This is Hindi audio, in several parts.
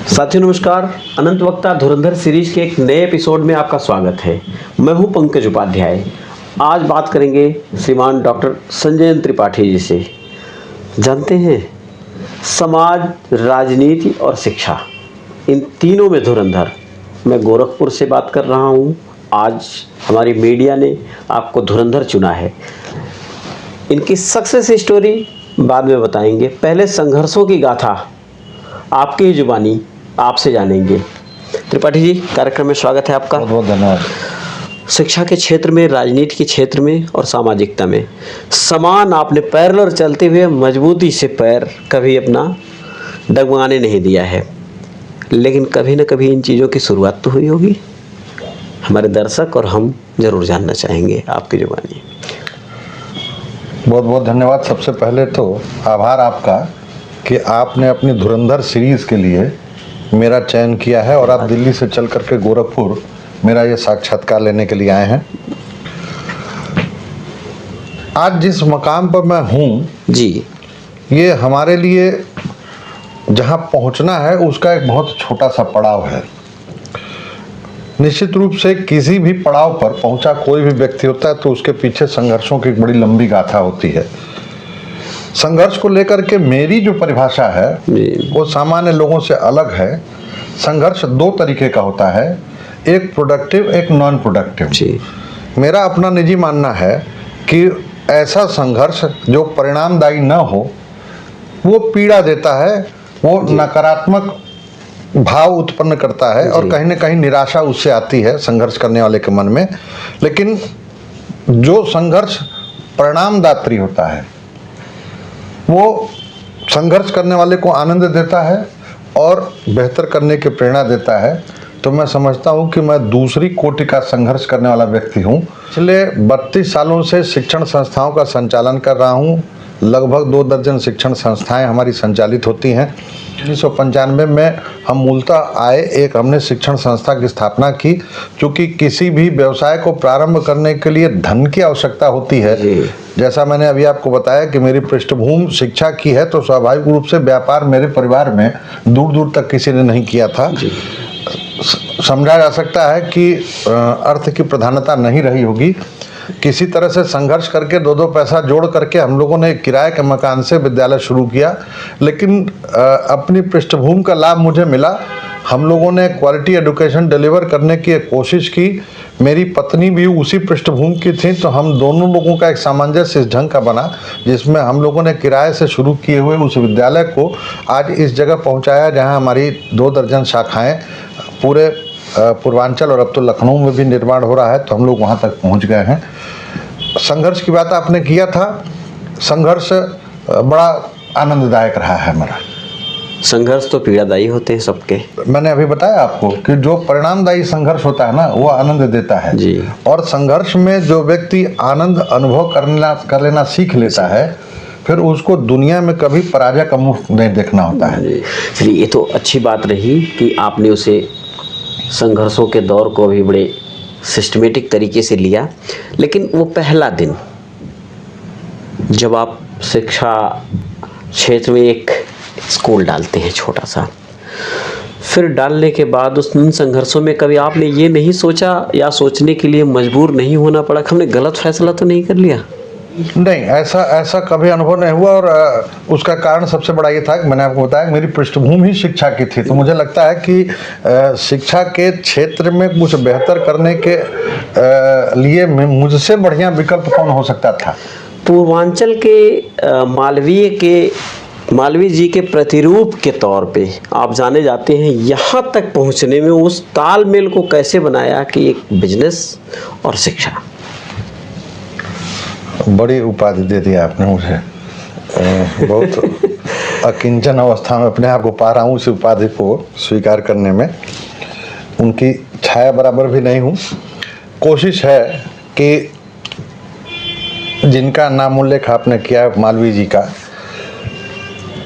साथियों नमस्कार। अनंत वक्ता धुरंधर सीरीज के एक नए एपिसोड में आपका स्वागत है। मैं हूं पंकज उपाध्याय। आज बात करेंगे श्रीमान डॉक्टर संजय त्रिपाठी जी से। जानते हैं, समाज, राजनीति और शिक्षा, इन तीनों में धुरंधर। मैं गोरखपुर से बात कर रहा हूं। आज हमारी मीडिया ने आपको धुरंधर चुना है। इनकी सक्सेस स्टोरी बाद में बताएंगे, पहले संघर्षों की गाथा आपकी ही जुबानी आपसे जानेंगे। त्रिपाठी जी, कार्यक्रम में स्वागत है आपका। बहुत बहुत धन्यवाद। शिक्षा के क्षेत्र में, राजनीति के क्षेत्र में और सामाजिकता में समान आपने पैरेलल चलते हुए मजबूती से पैर कभी अपना डगमगाने नहीं दिया है। लेकिन कभी न कभी इन चीज़ों की शुरुआत तो हुई होगी। हमारे दर्शक और हम जरूर जानना चाहेंगे आपकी जुबानी। बहुत बहुत धन्यवाद। सबसे पहले तो आभार आपका कि आपने अपनी धुरंधर सीरीज़ के लिए मेरा चयन किया है और आप दिल्ली से चल करके गोरखपुर मेरा ये साक्षात्कार लेने के लिए आए हैं। आज जिस मकाम पर मैं हूँ जी, ये हमारे लिए जहाँ पहुँचना है उसका एक बहुत छोटा सा पड़ाव है। निश्चित रूप से किसी भी पड़ाव पर पहुँचा कोई भी व्यक्ति होता है तो उसके पीछे संघर्षों की एक बड़ी लंबी गाथा होती है। संघर्ष को लेकर के मेरी जो परिभाषा है वो सामान्य लोगों से अलग है। संघर्ष दो तरीके का होता है, एक प्रोडक्टिव, एक नॉन प्रोडक्टिव। मेरा अपना निजी मानना है कि ऐसा संघर्ष जो परिणामदायी न हो वो पीड़ा देता है, वो नकारात्मक भाव उत्पन्न करता है और कहीं न कहीं निराशा उससे आती है संघर्ष करने वाले के मन में। लेकिन जो संघर्ष परिणामदात्री होता है वो संघर्ष करने वाले को आनंद देता है और बेहतर करने की प्रेरणा देता है। तो मैं समझता हूँ कि मैं दूसरी कोटि का संघर्ष करने वाला व्यक्ति हूँ। पिछले 32 सालों से शिक्षण संस्थाओं का संचालन कर रहा हूँ। लगभग 2 दर्जन शिक्षण संस्थाएं हमारी संचालित होती हैं। 1995 में हम मूलतः आए, एक हमने शिक्षण संस्था की स्थापना की। क्योंकि किसी भी व्यवसाय को प्रारंभ करने के लिए धन की आवश्यकता होती है। जैसा मैंने अभी आपको बताया कि मेरी पृष्ठभूमि शिक्षा की है, तो स्वाभाविक रूप से व्यापार मेरे परिवार में दूर दूर तक किसी ने नहीं किया था। समझा जा सकता है कि अर्थ की प्रधानता नहीं रही होगी। किसी तरह से संघर्ष करके 2 पैसा जोड़ करके हम लोगों ने किराए के मकान से विद्यालय शुरू किया। लेकिन अपनी पृष्ठभूमि का लाभ मुझे मिला। हम लोगों ने क्वालिटी एजुकेशन डिलीवर करने की एक कोशिश की। मेरी पत्नी भी उसी पृष्ठभूमि की थी, तो हम दोनों लोगों का एक सामंजस्य इस ढंग का बना जिसमें हम लोगों ने किराए से शुरू किए हुए उस विद्यालय को आज इस जगह पहुंचाया जहां हमारी 2 दर्जन शाखाएं पूरे पूर्वांचल और अब तो लखनऊ में भी निर्माण हो रहा है, तो हम लोग वहां तक पहुंच गए हैं। संघर्ष की बात आपने किया था। संघर्ष बड़ा आनंददायक रहा है मेरा। संघर्ष तो पीड़ादायी होते हैं सबके। मैंने अभी बताया आपको कि जो परिणामदायी संघर्ष होता है ना, वो आनंद देता है जी। और संघर्ष में जो व्यक्ति आनंद अनुभव कर लेना सीख लेता है, फिर उसको दुनिया में कभी पराजय का मुख नहीं देखना होता है। चलिए, ये तो अच्छी बात रही कि आपने उसे संघर्षों के दौर को भी बड़े सिस्टमेटिक तरीके से लिया। लेकिन वो पहला दिन जब आप शिक्षा क्षेत्र में एक स्कूल डालते हैं छोटा सा, फिर डालने के बाद उस संघर्षों में कभी आपने ये नहीं सोचा या सोचने के लिए मजबूर नहीं होना पड़ा कि हमने गलत फैसला तो नहीं कर लिया? नहीं, ऐसा कभी अनुभव नहीं हुआ। और उसका कारण सबसे बड़ा ये था कि मैंने आपको बताया मेरी पृष्ठभूमि ही शिक्षा की थी। तो मुझे लगता है कि शिक्षा के क्षेत्र में कुछ बेहतर करने के लिए मुझसे बढ़िया विकल्प कौन हो सकता था। पूर्वांचल के मालवीय जी के प्रतिरूप के तौर पे आप जाने जाते हैं। यहाँ तक पहुँचने में उस तालमेल को कैसे बनाया कि एक बिजनेस और शिक्षा? बड़ी उपाधि दे दिया आपने मुझे। बहुत अकिंचन अवस्था में अपने आप को पा रहा हूँ इस उपाधि को स्वीकार करने में। उनकी छाया बराबर भी नहीं हूँ। कोशिश है कि जिनका नाम उल्लेख आपने किया मालवीय जी का,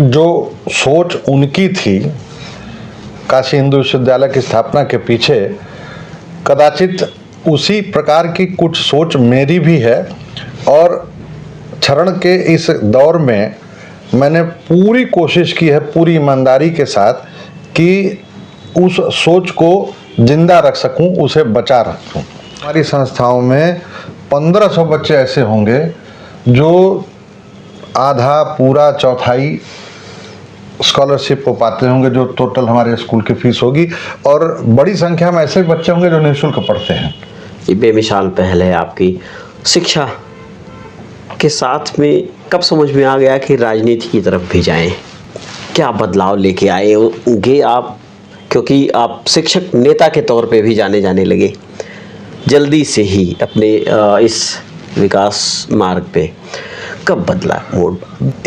जो सोच उनकी थी काशी हिंदू विश्वविद्यालय की स्थापना के पीछे, कदाचित उसी प्रकार की कुछ सोच मेरी भी है। और क्षरण के इस दौर में मैंने पूरी कोशिश की है, पूरी ईमानदारी के साथ, कि उस सोच को जिंदा रख सकूं, उसे बचा रखूं। हमारी संस्थाओं में 1500 बच्चे ऐसे होंगे जो आधा पूरा चौथाई स्कॉलरशिप को पाते होंगे, जो टोटल हमारे स्कूल की फीस होगी, और बड़ी संख्या में ऐसे बच्चे होंगे जो निःशुल्क पढ़ते हैं। ये बेमिसाल पहल है आपकी। शिक्षा के साथ में कब समझ में आ गया कि राजनीति की तरफ भी जाएं? क्या बदलाव लेके आए होंगे आप, क्योंकि आप शिक्षक नेता के तौर पे भी जाने लगे जल्दी से ही अपने इस विकास मार्ग पे? कब बदला मूड?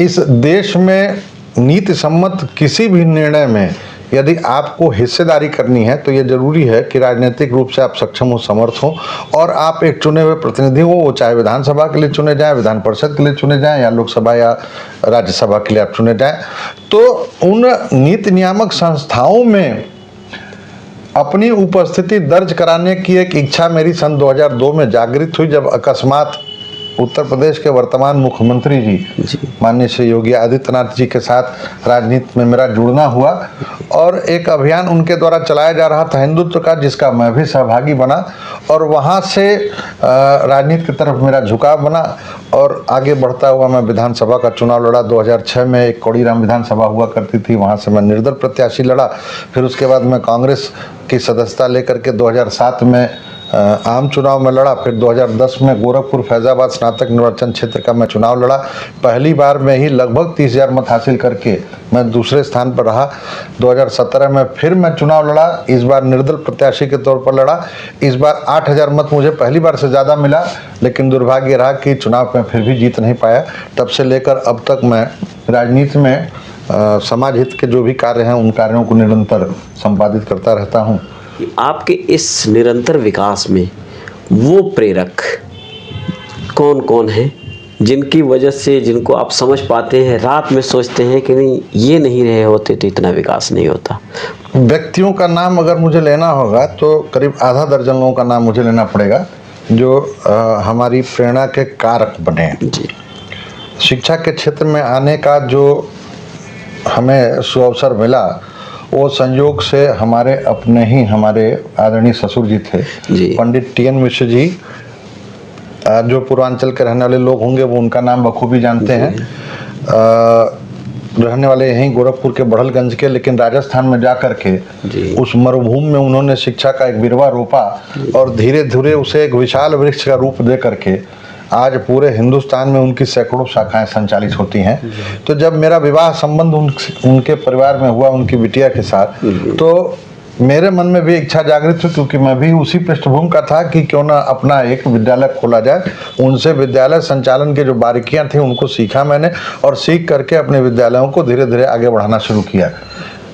इस देश में नीति सम्मत किसी भी निर्णय में यदि आपको हिस्सेदारी करनी है तो ये जरूरी है कि राजनीतिक रूप से आप सक्षम हो, समर्थ हो, और आप एक चुने हुए प्रतिनिधि हो, वो चाहे विधानसभा के लिए चुने जाएं, विधान परिषद के लिए चुने जाएं, या लोकसभा या राज्यसभा के लिए आप चुने जाएं। तो उन नीति नियामक संस्थाओं में अपनी उपस्थिति दर्ज कराने की एक इच्छा मेरी सन 2002 में जागृत हुई, जब अकस्मात उत्तर प्रदेश के वर्तमान मुख्यमंत्री जी माननीय श्री योगी आदित्यनाथ जी के साथ राजनीति में मेरा जुड़ना हुआ, और एक अभियान उनके द्वारा चलाया जा रहा था हिंदुत्व का, जिसका मैं भी सहभागी बना, और वहाँ से राजनीति की तरफ मेरा झुकाव बना, और आगे बढ़ता हुआ मैं विधानसभा का चुनाव लड़ा। 2006 में एक कोड़ीराम विधानसभा हुआ करती थी, वहाँ से मैं निर्दल प्रत्याशी लड़ा। फिर उसके बाद मैं कांग्रेस की सदस्यता लेकर के 2007 में आम चुनाव में लड़ा। फिर 2010 में गोरखपुर फैजाबाद स्नातक निर्वाचन क्षेत्र का मैं चुनाव लड़ा। पहली बार में ही लगभग 30,000 मत हासिल करके मैं दूसरे स्थान पर रहा। 2017 में फिर मैं चुनाव लड़ा, इस बार निर्दल प्रत्याशी के तौर पर लड़ा। इस बार 8,000 मत मुझे पहली बार से ज़्यादा मिला, लेकिन दुर्भाग्य रहा कि चुनाव में फिर भी जीत नहीं पाया। तब से लेकर अब तक मैं राजनीति में समाज हित के जो भी कार्य हैं उन कार्यों को निरंतर संपादित करता रहता हूँ। आपके इस निरंतर विकास में वो प्रेरक कौन कौन हैं जिनकी वजह से, जिनको आप समझ पाते हैं, रात में सोचते हैं कि नहीं ये नहीं रहे होते तो इतना विकास नहीं होता? व्यक्तियों का नाम अगर मुझे लेना होगा तो करीब आधा दर्जन लोगों का नाम मुझे लेना पड़ेगा जो हमारी प्रेरणा के कारक बने जी। शिक्षा के क्षेत्र में आने का जो हमें सुअवसर मिला वो संयोग से हमारे अपने ही हमारे आदरणीय ससुर जी थे, पंडित टी.एन. मिश्र जी, जो पूर्वांचल के रहने वाले लोग होंगे वो उनका नाम बखूबी जानते हैं। रहने वाले यहीं गोरखपुर के बढ़लगंज के, लेकिन राजस्थान में जा कर के उस मरुभूमि में उन्होंने शिक्षा का एक बिरवा रोपा और धीरे धीरे उसे एक विशाल वृक्ष का रूप दे करके आज पूरे हिंदुस्तान में उनकी सैकड़ों शाखाएं संचालित होती हैं। तो जब मेरा विवाह संबंध उनके परिवार में हुआ उनकी बिटिया के साथ, तो मेरे मन में भी इच्छा जागृत हुई, क्योंकि मैं भी उसी पृष्ठभूमि का था कि क्यों ना अपना एक विद्यालय खोला जाए। उनसे विद्यालय संचालन के जो बारीकियां थी उनको सीखा मैंने, और सीख करके अपने विद्यालयों को धीरे धीरे आगे बढ़ाना शुरू किया।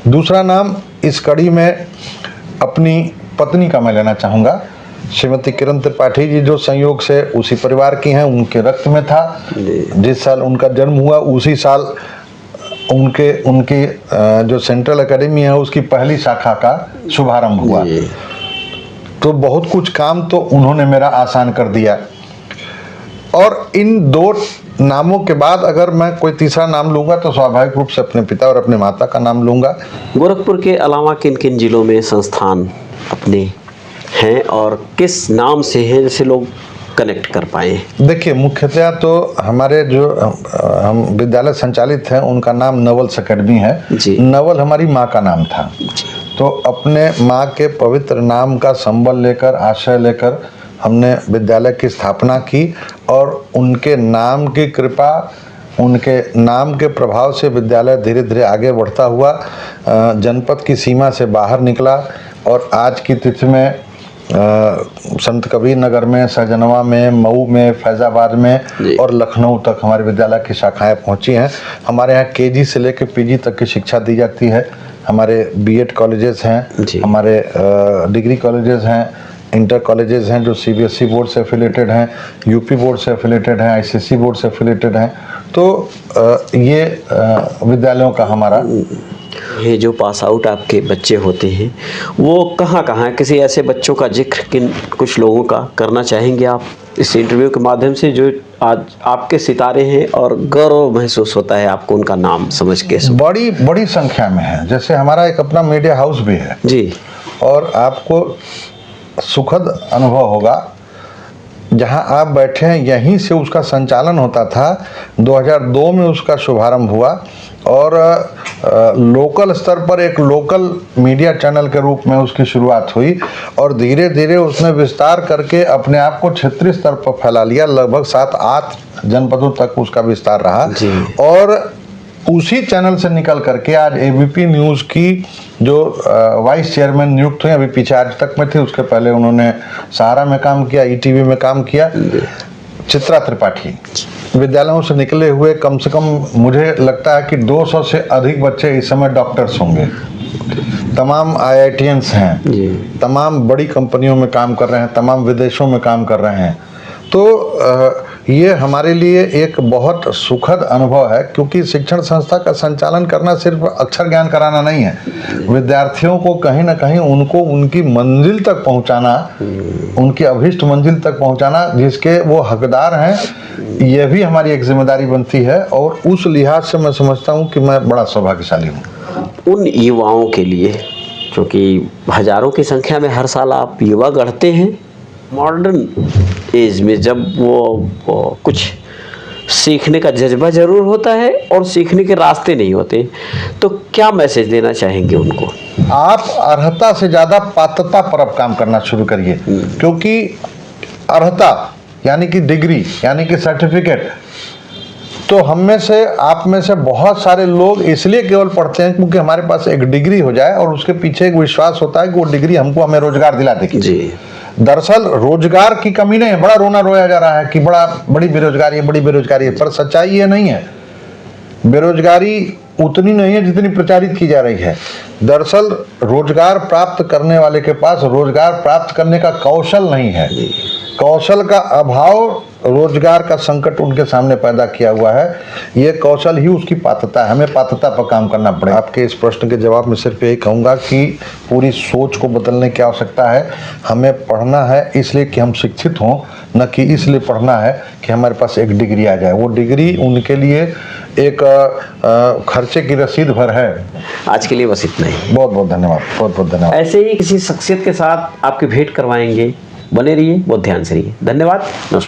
दूसरा नाम इस कड़ी में अपनी पत्नी का मैं लेना चाहूँगा, श्रीमती किरण त्रिपाठी जी, जो संयोग से उसी परिवार की हैं, उनके रक्त में था। जिस साल उनका जन्म हुआ उसी साल उनकी जो सेंट्रल एकेडमी है उसकी पहली शाखा का शुभारंभ हुआ। तो बहुत कुछ काम तो उन्होंने मेरा आसान कर दिया। और इन दो नामों के बाद अगर मैं कोई तीसरा नाम लूंगा तो स्वाभाविक रूप से अपने पिता और अपने माता का नाम लूंगा। गोरखपुर के अलावा किन किन जिलों में संस्थान अपने हैं और किस नाम से हैं, जैसे लोग कनेक्ट कर पाए? देखिए, मुख्यतः तो हमारे जो हम विद्यालय संचालित हैं उनका नाम नवल्स एकेडमी है जी। नवल हमारी माँ का नाम था जी। तो अपने माँ के पवित्र नाम का संबल लेकर, आशय लेकर हमने विद्यालय की स्थापना की, और उनके नाम की कृपा, उनके नाम के प्रभाव से विद्यालय धीरे धीरे आगे बढ़ता हुआ जनपद की सीमा से बाहर निकला, और आज की तिथि में संत कबीर नगर में, सहजनवा में, मऊ में, फैजाबाद में और लखनऊ तक हमारे विद्यालय की शाखाएं पहुंची हैं। हमारे यहाँ केजी से लेकर पीजी तक की शिक्षा दी जाती है। हमारे बीएड कॉलेजेस हैं, हमारे डिग्री कॉलेजेस हैं, इंटर कॉलेजेस हैं जो सीबीएसई बोर्ड से एफिलेटेड हैं, यूपी बोर्ड से एफिलेटेड हैं, आईसीएसई बोर्ड से एफिलेटेड हैं। तो ये विद्यालयों का हमारा ये जो पास आउट आपके बच्चे होते हैं वो कहाँ कहाँ हैं? किसी ऐसे बच्चों का जिक्र किन कुछ लोगों का करना चाहेंगे आप इस इंटरव्यू के माध्यम से जो आज आपके सितारे हैं और गौरव महसूस होता है आपको उनका नाम समझ के? बड़ी बड़ी संख्या में है। जैसे हमारा एक अपना मीडिया हाउस भी है जी, और आपको सुखद अनुभव होगा, जहां आप बैठे हैं यहीं से उसका संचालन होता था। 2002 में उसका शुभारंभ हुआ और लोकल स्तर पर एक लोकल मीडिया चैनल के रूप में उसकी शुरुआत हुई और धीरे धीरे उसने विस्तार करके अपने आप को क्षेत्रीय स्तर पर फैला लिया। लगभग 7-8 जनपदों तक उसका विस्तार रहा और उसी चैनल से निकल करके आज एबीपी न्यूज़ की जो वाइस चेयरमैन नियुक्त हुए, अभी पीछे आज तक में थे, उसके पहले उन्होंने सहारा में काम किया, ईटीवी में काम किया, चित्रा त्रिपाठी। विद्यालयों से निकले हुए कम से कम मुझे लगता है कि 200 से अधिक बच्चे इस समय डॉक्टर्स होंगे। तमाम IITians हैं, तमाम बड़ी कंपनियों में काम कर रहे हैं, तमाम विदेशों में काम कर रहे हैं। तो ये हमारे लिए एक बहुत सुखद अनुभव है, क्योंकि शिक्षण संस्था का संचालन करना सिर्फ अक्षर ज्ञान कराना नहीं है, विद्यार्थियों को कहीं ना कहीं उनको उनकी मंजिल तक पहुंचाना, उनकी अभीष्ट मंजिल तक पहुंचाना जिसके वो हकदार हैं, ये भी हमारी एक जिम्मेदारी बनती है। और उस लिहाज से मैं समझता हूँ कि मैं बड़ा सौभाग्यशाली हूँ। उन युवाओं के लिए, क्योंकि हजारों की संख्या में हर साल आप युवा गढ़ते हैं, मॉडर्न एज में जब वो कुछ सीखने का जज्बा ज़रूर होता है और सीखने के रास्ते नहीं होते, तो क्या मैसेज देना चाहेंगे उनको? आप अर्हता से ज़्यादा पात्रता पर अब काम करना शुरू करिए, क्योंकि अर्हता यानी कि डिग्री यानी कि सर्टिफिकेट, तो हम में से आप में से बहुत सारे लोग इसलिए केवल पढ़ते हैं क्योंकि हमारे पास एक डिग्री हो जाए और उसके पीछे एक विश्वास होता है कि वो डिग्री हमको हमें रोजगार दिला देगी। जी, दरअसल रोजगार की कमी नहीं है, बड़ा रोना रोया जा रहा है कि बड़ी बेरोजगारी है, बड़ी बेरोजगारी है, पर सच्चाई ये नहीं है। बेरोजगारी उतनी नहीं है जितनी प्रचारित की जा रही है। दरअसल रोजगार प्राप्त करने वाले के पास रोजगार प्राप्त करने का कौशल नहीं है, कौशल का अभाव रोजगार का संकट उनके सामने पैदा किया हुआ है। ये कौशल ही उसकी पात्रता है, हमें पात्रता पर काम करना पड़ेगा। आपके इस प्रश्न के जवाब में सिर्फ यही कहूँगा कि पूरी सोच को बदलने की आवश्यकता है। हमें पढ़ना है इसलिए कि हम शिक्षित हों, न कि इसलिए पढ़ना है कि हमारे पास एक डिग्री आ जाए। वो डिग्री उनके लिए एक खर्चे की रसीद भर है। आज के लिए बस इतना ही। बहुत बहुत धन्यवाद, बहुत बहुत धन्यवाद। ऐसे ही किसी शख्सियत के साथ आपकी भेंट करवाएंगे, बने रहिए, बहुत ध्यान से रहिए। धन्यवाद, नमस्कार।